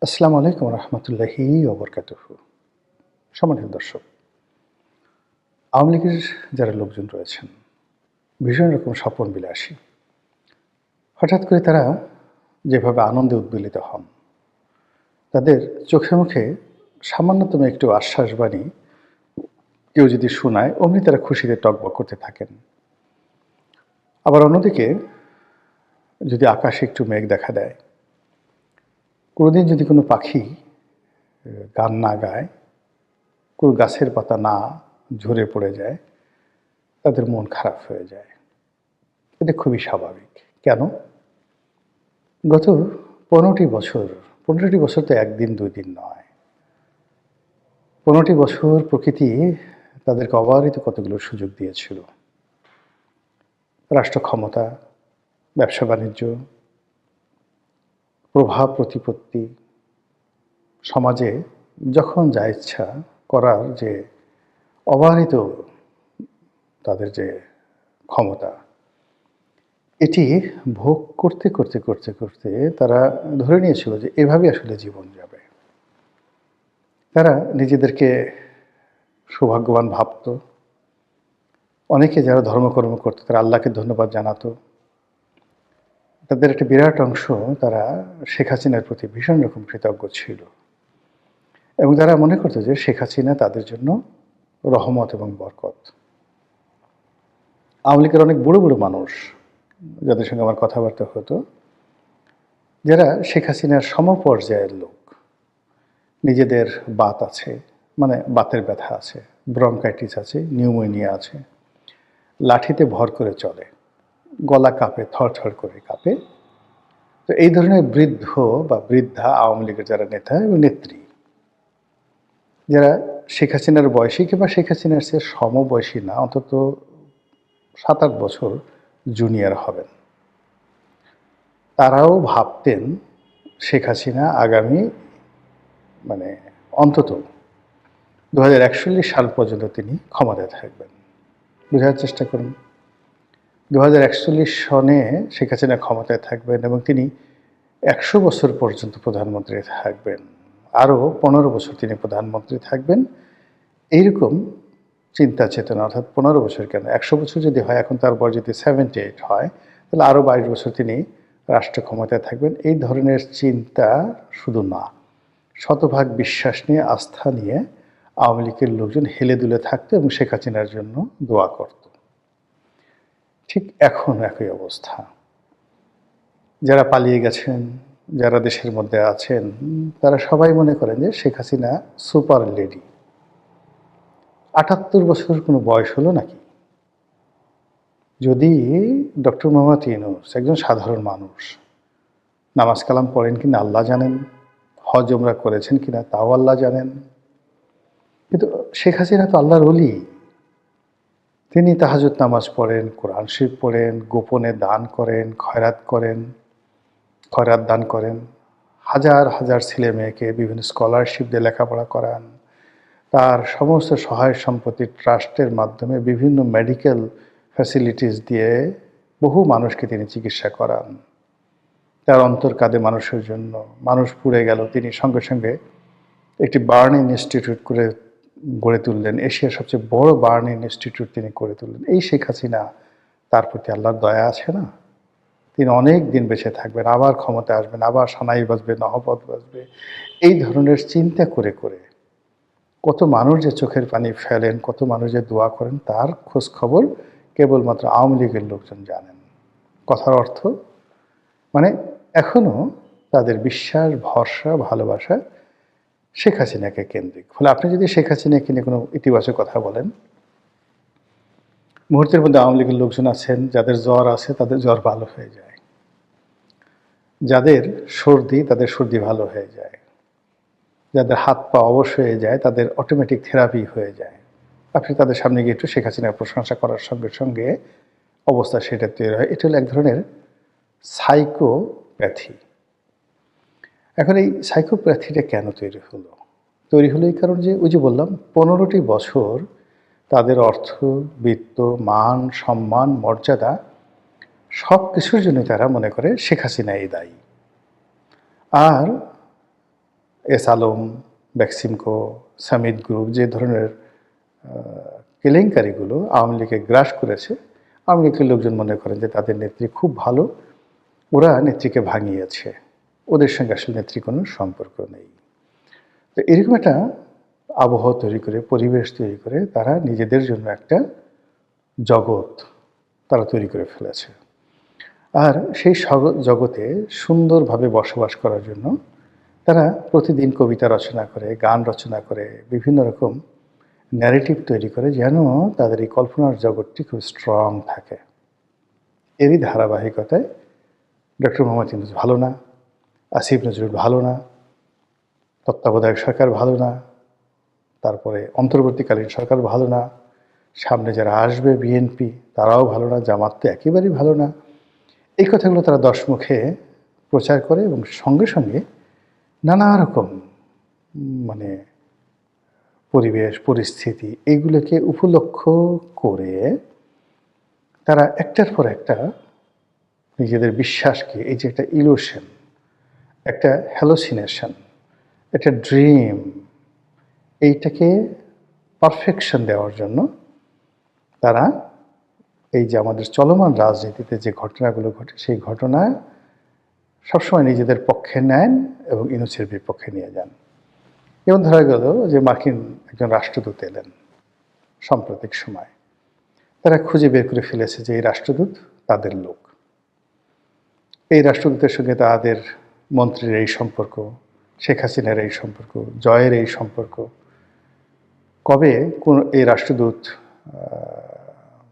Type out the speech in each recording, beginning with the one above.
আসসালামু আলাইকুম রহমতুল্লাহি ওবরকাতুহু। সম্মানিত দর্শক, আওয়ামী লীগের যারা লোকজন রয়েছেন ভীষণ রকম স্বপন বিলাসী। হঠাৎ করে তারা যেভাবে আনন্দে উদ্বেলিত হন, তাদের চোখে মুখে সামান্যতম একটু আশ্বাসবাণী কেউ যদি শোনায়, অমনি তারা খুশিতে টগবগ করতে থাকেন। আবার অন্যদিকে যদি আকাশে একটু মেঘ দেখা দেয়, কোনোদিন যদি কোনো পাখি গান না গায়, কোনো গাছের পাতা না ঝরে পড়ে যায়, তাদের মন খারাপ হয়ে যায়। এটা খুবই স্বাভাবিক। কেন? গত ১৫টি বছর, ১৫টি বছর তো একদিন দুই দিন নয়, ১৫টি বছর প্রকৃতি তাদেরকে অবারিত কতগুলো সুযোগ দিয়েছিল। রাষ্ট্র ক্ষমতা, ব্যবসা বাণিজ্য, প্রভাব প্রতিপত্তি, সমাজে যখন যা ইচ্ছা করার যে অবারিত তাদের যে ক্ষমতা, এটি ভোগ করতে করতে করতে করতে তারা ধরে নিয়েছিল যে এভাবে আসলে জীবন যাবে। তারা নিজেদেরকে সৌভাগ্যবান ভাবত। অনেকে যারা ধর্মকর্ম করতো তারা আল্লাহকে ধন্যবাদ জানাতো। তাদের একটা বিরাট অংশ তারা শেখ হাসিনার প্রতি ভীষণ রকম কৃতজ্ঞ ছিল এবং তারা মনে করতো যে শেখ হাসিনা তাদের জন্য রহমত এবং বরকত। আওয়ামী লীগের অনেক বড় বড় মানুষ যাদের সঙ্গে আমার কথাবার্তা হতো, যারা শেখ হাসিনার সমপর্যায়ের লোক, নিজেদের বাত আছে, মানে বাতের ব্যথা আছে, ব্রঙ্কাইটিস আছে, নিউমোনিয়া আছে, লাঠিতে ভর করে চলে, গলা কাঁপে, থরথর করে কাঁপে। তো এই ধরনের বৃদ্ধ বা বৃদ্ধা আওয়ামী লীগের যারা নেতা এবং নেত্রী, যারা শেখ হাসিনার বয়সী কিংবা শেখ হাসিনার চেয়ে সমবয়সী না, অন্তত ৭-৮ বছর জুনিয়র হবেন, তারাও ভাবতেন শেখ হাসিনা আগামী অন্তত ২০৪১ সাল পর্যন্ত তিনি ক্ষমতায় থাকবেন। বোঝার চেষ্টা করুন, ২০৪১ সনে শেখ হাসিনা ক্ষমতায় থাকবেন এবং তিনি ১০০ বছর পর্যন্ত প্রধানমন্ত্রী থাকবেন, আরও ১৫ বছর তিনি প্রধানমন্ত্রী থাকবেন। এইরকম চিন্তা চেতনা, অর্থাৎ ১৫ বছর কেন, ১০০ বছর যদি হয়, এখন তার বয়স যদি 78 হয়, তাহলে আরও ২২ বছর তিনি রাষ্ট্র ক্ষমতায় থাকবেন। এই ধরনের চিন্তা শুধু না, শতভাগ বিশ্বাস নিয়ে, আস্থা নিয়ে আওয়ামী লীগের লোকজন হেলে দুলে থাকতো এবং শেখ হাসিনার জন্য দোয়া করত। ঠিক এখন একই অবস্থা। যারা পালিয়ে গেছেন, যারা দেশের মধ্যে আছেন, তারা সবাই মনে করেন যে শেখ হাসিনা সুপার লেডি। ৭৮ বছর কোনো বয়স হলো নাকি? যদি ডক্টর মোহাম্মদ ইউনূস একজন সাধারণ মানুষ, নামাজ কালাম পড়েন কিনা আল্লাহ জানেন, হজ ওমরা করেছেন কিনা তাও আল্লাহ জানেন, কিন্তু শেখ হাসিনা তো আল্লাহর ওলি। তিনি তাহাজ্জুদ নামাজ পড়েন, কোরআন শরীফ পড়েন, গোপনে দান করেন, খয়রাত দান করেন, হাজার হাজার ছেলে মেয়েকে বিভিন্ন স্কলারশিপ দিয়ে লেখাপড়া করান, তার সমস্ত সহায় সম্পত্তি ট্রাস্টের মাধ্যমে বিভিন্ন মেডিকেল ফ্যাসিলিটিস দিয়ে বহু মানুষকে তিনি চিকিৎসা করান। তার অন্তর কাঁদে মানুষের জন্য। মানুষ পুড়ে গেল, তিনি সঙ্গে সঙ্গে একটি বার্ন ইনস্টিটিউট গড়ে তুললেন। এশিয়ার সবচেয়ে বড় বার্ন ইনস্টিটিউট তিনি করে তুললেন। এই শেখ হাসিনা, তার প্রতি আল্লাহর দয়া আছে না? তিনি অনেক দিন বেঁচে থাকবেন, আবার ক্ষমতায় আসবেন, আবার সানাই বাজবে, নহবত বাজবে। এই ধরনের চিন্তা করে করে কত মানুষ যে চোখের পানি ফেলেন, কত মানুষ যে দোয়া করেন, তার খোঁজ খবর কেবলমাত্র আওয়ামী লীগের লোকজন জানেন। কথার অর্থ এখনও তাদের বিশ্বাস, ভরসা, ভালোবাসা শেখ হাসিনাকে কেন্দ্রিক। ফলে আপনি যদি শেখ হাসিনাকে নিয়ে কোনো ইতিবাচক কথা বলেন, মুহূর্তের মধ্যে আওয়ামী লীগের লোকজন আছেন, যাদের জ্বর আছে তাদের জ্বর ভালো হয়ে যায়, যাদের সর্দি তাদের সর্দি ভালো হয়ে যায়, যাদের হাত পা অবশ হয়ে যায় তাদের অটোমেটিক থেরাপি হয়ে যায়। আপনি তাদের সামনে গিয়ে একটু শেখ হাসিনার প্রশংসা করার সঙ্গে সঙ্গে অবস্থা সেটা তৈরি হয়। এটা হলো এক ধরনের সাইকোপ্যাথি। এখন এই সাইকোপ্যাথিটা কেন তৈরি হলো? তৈরি হলো এই কারণ যে, ওই যে বললাম, ১৫টি বছর তাদের অর্থ, বিত্ত, মান, সম্মান, মর্যাদা সব কিছুর জন্য তারা মনে করে শেখ হাসিনাই দায়ী। আর S Alam, Beximco, Summit Group যে ধরনের কেলেঙ্কারিগুলো আওয়ামী লীগকে গ্রাস করেছে, আওয়ামী লীগের লোকজন মনে করেন যে তাদের নেত্রী খুব ভালো, ওরা নেত্রীকে ভাঙিয়েছে, ওদের সঙ্গে আসলে নেত্রী কোনো সম্পর্ক নেই। তো এরকম একটা আবহাওয়া তৈরি করে, পরিবেশ তৈরি করে তারা নিজেদের জন্য একটা জগৎ তারা তৈরি করে ফেলেছে। আর সেই জগতে সুন্দরভাবে বসবাস করার জন্য তারা প্রতিদিন কবিতা রচনা করে, গান রচনা করে, বিভিন্ন রকম ন্যারেটিভ তৈরি করে যেন তাদের এই কল্পনার জগৎটি খুব স্ট্রং থাকে। এরই ধারাবাহিকতায় ডক্টর মোহাম্মদ ইউনূস ভালো না, আসিফ নজরুল ভালো না, তত্ত্বাবধায়ক সরকার ভালো না, তারপরে অন্তর্বর্তীকালীন সরকার ভালো না, সামনে যারা আসবে বিএনপি তারাও ভালো না, জামাত তো একেবারেই ভালো না। এই কথাগুলো তারা দশমুখে প্রচার করে এবং সঙ্গে সঙ্গে নানা রকম মানে পরিবেশ পরিস্থিতি এইগুলোকে উপলক্ষ করে তারা একটার পর একটা নিজেদের বিশ্বাসকে, এই যে একটা ইলুশন, একটা হ্যালোসিনেশন, একটা ড্রিম, এইটাকে পারফেকশন দেওয়ার জন্য তারা এই যে আমাদের চলমান রাজনীতিতে যে ঘটনাগুলো ঘটে সেই ঘটনা সবসময় নিজেদের পক্ষে নেন এবং ইউনূসের বিপক্ষে নিয়ে যান। যেমন ধরা গেল যে মার্কিন একজন রাষ্ট্রদূত এলেন সাম্প্রতিক সময়, তারা খুঁজে বের করে ফেলেছে যে এই রাষ্ট্রদূত তাদের লোক, এই রাষ্ট্রদূতের সঙ্গে তাদের মন্ত্রীর এই সম্পর্ক, শেখ হাসিনার এই সম্পর্ক, জয়ের এই সম্পর্ক, কবে কোন এই রাষ্ট্রদূত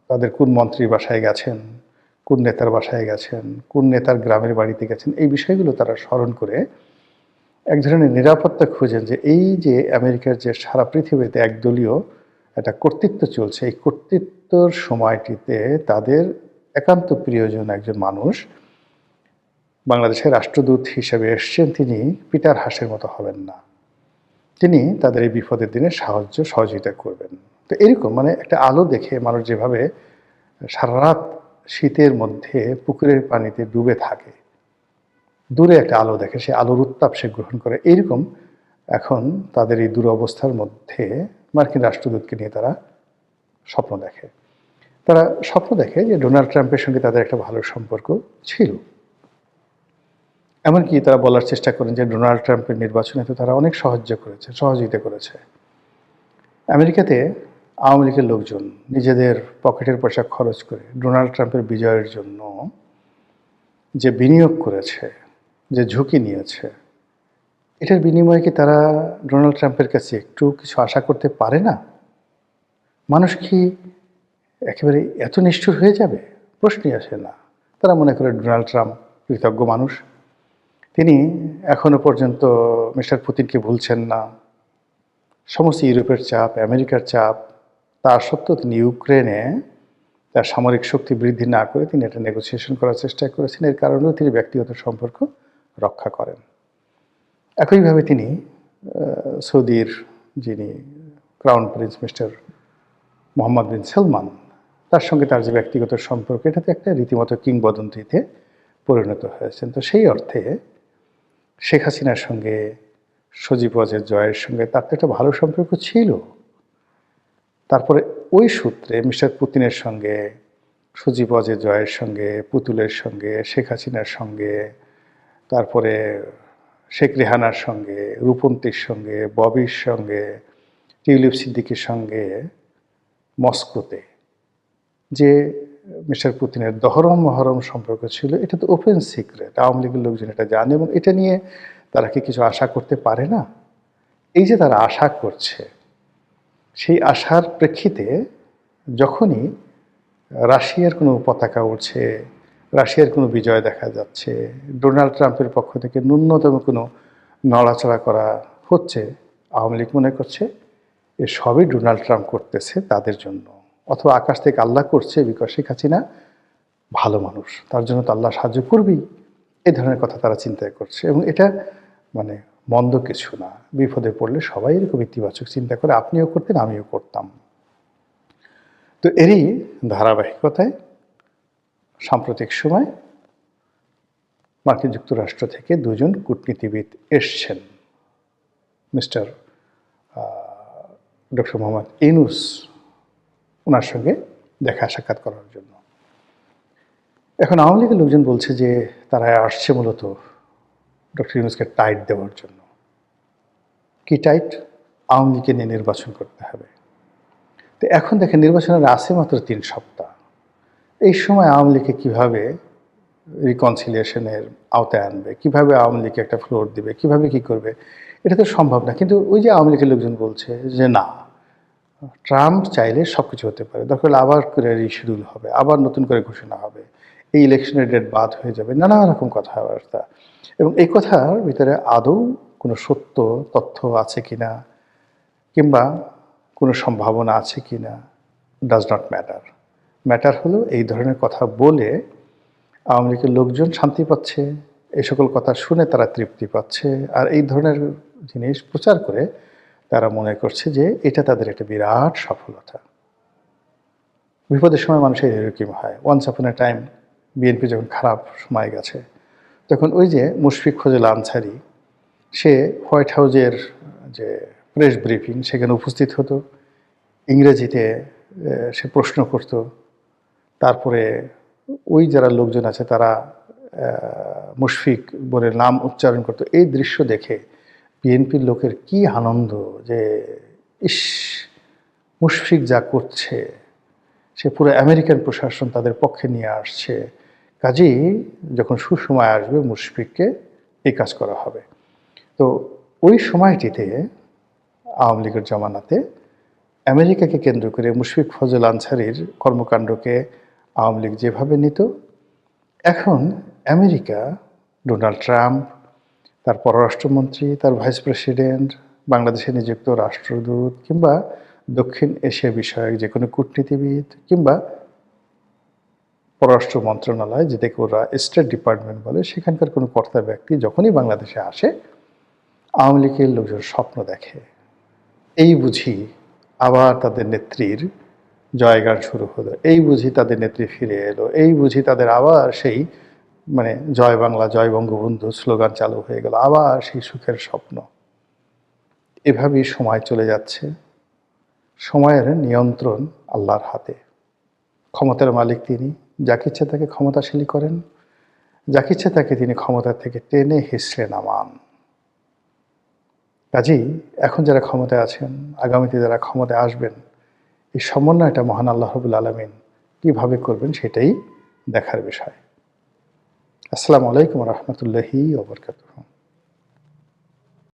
তাদের কোন মন্ত্রীর বাসায় গেছেন, কোন নেতার বাসায় গেছেন, কোন নেতার গ্রামের বাড়িতে গেছেন, এই বিষয়গুলো তারা স্মরণ করে এক ধরনের নিরাপত্তা খুঁজেন যে এই যে আমেরিকার যে সারা পৃথিবীতে একদলীয় একটা কর্তৃত্ব চলছে, এই কর্তৃত্বর সময়টিতে তাদের একান্ত প্রিয়জন একজন মানুষ বাংলাদেশের রাষ্ট্রদূত হিসেবে এসছেন, তিনি পিটার হাসের মতো হবেন না, তিনি তাদের এই বিপদের দিনে সহযোগিতা করবেন। তো এরকম মানে একটা আলো দেখে মানুষ যেভাবে সারা রাত শীতের মধ্যে পুকুরের পানিতে ডুবে থাকে, দূরে একটা আলো দেখে, সে আলোর উত্তাপ সে গ্রহণ করে, এইরকম এখন তাদের এই দুরবস্থার মধ্যে মার্কিন রাষ্ট্রদূতকে নিয়ে তারা স্বপ্ন দেখে। তারা স্বপ্ন দেখে যে ডোনাল্ড ট্রাম্পের সঙ্গে তাদের একটা ভালো সম্পর্ক ছিল, এমনকি তারা বলার চেষ্টা করেন যে ডোনাল্ড ট্রাম্পের নির্বাচনে তো তারা অনেক সহযোগিতা করেছে। আমেরিকাতে আওয়ামী লীগের লোকজন নিজেদের পকেটের পয়সা খরচ করে ডোনাল্ড ট্রাম্পের বিজয়ের জন্য যে বিনিয়োগ করেছে, যে ঝুঁকি নিয়েছে, এটার বিনিময়ে কি তারা ডোনাল্ড ট্রাম্পের কাছে একটু কিছু আশা করতে পারে না? মানুষ কি একেবারে এত নিষ্ঠুর হয়ে যাবে? প্রশ্নই আসে না। তারা মনে করে ডোনাল্ড ট্রাম্প কৃতজ্ঞ মানুষ, তিনি এখনো পর্যন্ত মিস্টার পুতিনকে ভুলছেন না, সমস্ত ইউরোপের চাপ, আমেরিকার চাপ, তা সত্ত্বেও তিনি ইউক্রেনে তার সামরিক শক্তি বৃদ্ধি না করে তিনি একটা নেগোসিয়েশন করার চেষ্টা করেছেন, এর কারণেও তিনি ব্যক্তিগত সম্পর্ক রক্ষা করেন। একইভাবে তিনি সৌদির যিনি ক্রাউন প্রিন্স মিস্টার মোহাম্মদ বিন সালমান, তার সঙ্গে তার যে ব্যক্তিগত সম্পর্ক, এটাতে একটা রীতিমতো কিংবদন্তিতে পরিণত হয়েছেন। তো সেই অর্থে শেখ হাসিনার সঙ্গে, সজীব ওয়াজেদ জয়ের সঙ্গে তার তো একটা ভালো সম্পর্ক ছিল। তারপরে ওই সূত্রে মিস্টার পুতিনের সঙ্গে, সজীব ওয়াজেদ জয়ের সঙ্গে, পুতুলের সঙ্গে, শেখ হাসিনার সঙ্গে, তারপরে শেখ রেহানার সঙ্গে, রূপন্তীর সঙ্গে, ববির সঙ্গে, টিউলিপ সিদ্দিকির সঙ্গে মস্কোতে যে মিস্টার পুতিনের দহরম মহরম সম্পর্ক ছিল, এটা তো ওপেন সিক্রেট, আওয়ামী লীগের লোকজন এটা জানে এবং এটা নিয়ে তারা কি কিছু আশা করতে পারে না? এই যে তারা আশা করছে, সেই আশার প্রেক্ষিতে যখনই রাশিয়ার কোনো পতাকা উঠছে, রাশিয়ার কোনো বিজয় দেখা যাচ্ছে, ডোনাল্ড ট্রাম্পের পক্ষ থেকে ন্যূনতম কোনো নড়াচড়া করা হচ্ছে, আওয়ামী লীগ মনে করছে এ সবই ডোনাল্ড ট্রাম্প করতেছে তাদের জন্য, অথবা আকাশ থেকে আল্লাহ করছে, বিকজ শেখ হাসিনা ভালো মানুষ, তার জন্য তো আল্লাহ সাহায্য করবেই, এই ধরনের কথা তারা চিন্তা করছে। এবং এটা মানে মন্দ কিছু না, বিপদে পড়লে সবাই এরকম ইতিবাচক চিন্তা করে, আপনিও করতেন, আমিও করতাম। তো এরই ধারাবাহিকতায় সাম্প্রতিক সময় মার্কিন যুক্তরাষ্ট্র থেকে দুজন কূটনীতিবিদ এসছেন মিস্টার ডক্টর মোহাম্মদ ইউনূস ওনার সঙ্গে দেখা সাক্ষাৎ করার জন্য। এখন আওয়ামী লীগের লোকজন বলছে যে তারা আসছে মূলত ডক্টর ইউনূসকে টাইট দেওয়ার জন্য। কি টাইট? আওয়ামী লীগকে নিয়ে নির্বাচন করতে হবে। তো এখন দেখেন নির্বাচনের আছে মাত্র ৩ সপ্তাহ। এই সময় আওয়ামী লীগকে কীভাবে রিকনসিলিয়েশনের আওতায় আনবে, কীভাবে আওয়ামী লীগকে একটা ফ্লোর দিবে, কীভাবে কী করবে, এটা তো সম্ভব না। কিন্তু ওই যে আওয়ামী লীগের লোকজন বলছে যে না, ট্রাম্প চাইলে সব কিছু হতে পারে, দরকার হলে আবার করে রিশিডিউল হবে, আবার নতুন করে ঘোষণা হবে, এই ইলেকশনের ডেট বাদ হয়ে যাবে, নানা রকম কথাবার্তা। এবং এই কথার ভিতরে আদৌ কোনো সত্য তথ্য আছে কিনা কিংবা কোনো সম্ভাবনা আছে কিনা ডাজ নট ম্যাটার। ম্যাটার হলো এই ধরনের কথা বলে আওয়ামী লীগের লোকজন শান্তি পাচ্ছে, এই সকল কথা শুনে তারা তৃপ্তি পাচ্ছে, আর এই ধরনের জিনিস প্রচার করে তারা মনে করছে যে এটা তাদের একটা বিরাট সফলতা। বিপদের সময় মানুষের এরকম হয়। ওয়ান্স আপন এ টাইম বিএনপি যখন খারাপ সময় গেছে, তখন ওই যে মুশফিক ফজল আনসারী, সে হোয়াইট হাউজের যে প্রেস ব্রিফিং সেখানে উপস্থিত হতো, ইংরেজিতে সে প্রশ্ন করত, তারপরে ওই যারা লোকজন আছে তারা মুশফিক বলে নাম উচ্চারণ করত। এই দৃশ্য দেখে বিএনপির লোকের কি আনন্দ যে ইস, মুশফিক যা করছে, সে পুরো আমেরিকান প্রশাসন তাদের পক্ষে নিয়ে আসছে, কাজেই যখন সুসময় আসবে মুশফিককে এই কাজ করা হবে। তো ওই সময়টিতে আওয়ামী লীগের জমানাতে আমেরিকাকে কেন্দ্র করে মুশফিক ফজল আনসারীর কর্মকাণ্ডকে আওয়ামী লীগ যেভাবে নিত, এখন আমেরিকা, ডোনাল্ড ট্রাম্প, তার পররাষ্ট্রমন্ত্রী, তার ভাইস প্রেসিডেন্ট, বাংলাদেশে নিযুক্ত রাষ্ট্রদূত কিংবা দক্ষিণ এশিয়া বিষয়ক যে কোনো কূটনীতিবিদ কিংবা পররাষ্ট্র মন্ত্রণালয়, যেটাকে ওরা স্টেট ডিপার্টমেন্ট বলে, সেখানকার কোনো কর্তা ব্যক্তি যখনই বাংলাদেশে আসে আওয়ামী লীগের লোকজন স্বপ্ন দেখে এই বুঝি আবার তাদের নেত্রীর জয়গান শুরু হলো, এই বুঝি তাদের নেত্রী ফিরে এলো, এই বুঝি তাদের আবার সেই জয় বাংলা জয় বঙ্গবন্ধু স্লোগান চালু হয়ে গেল, আবার সেই সুখের স্বপ্ন। এভাবেই সময় চলে যাচ্ছে। সময়ের নিয়ন্ত্রণ আল্লাহর হাতে। ক্ষমতার মালিক তিনি, যাকে ইচ্ছে তাকে ক্ষমতাশালী করেন, যাকে ইচ্ছে তাকে তিনি ক্ষমতা থেকে টেনে হিঁচড়ে নামান। কাজেই এখন যারা ক্ষমতায় আছেন, আগামীতে যারা ক্ষমতায় আসবেন, এই সমন্বয়টা মহান আল্লাহ রাব্বুল আলামিন কীভাবে করবেন সেটাই দেখার বিষয়। আসসালামু আলাইকুম ওয়া রাহমাতুল্লাহি ওয়া বারাকাতুহু।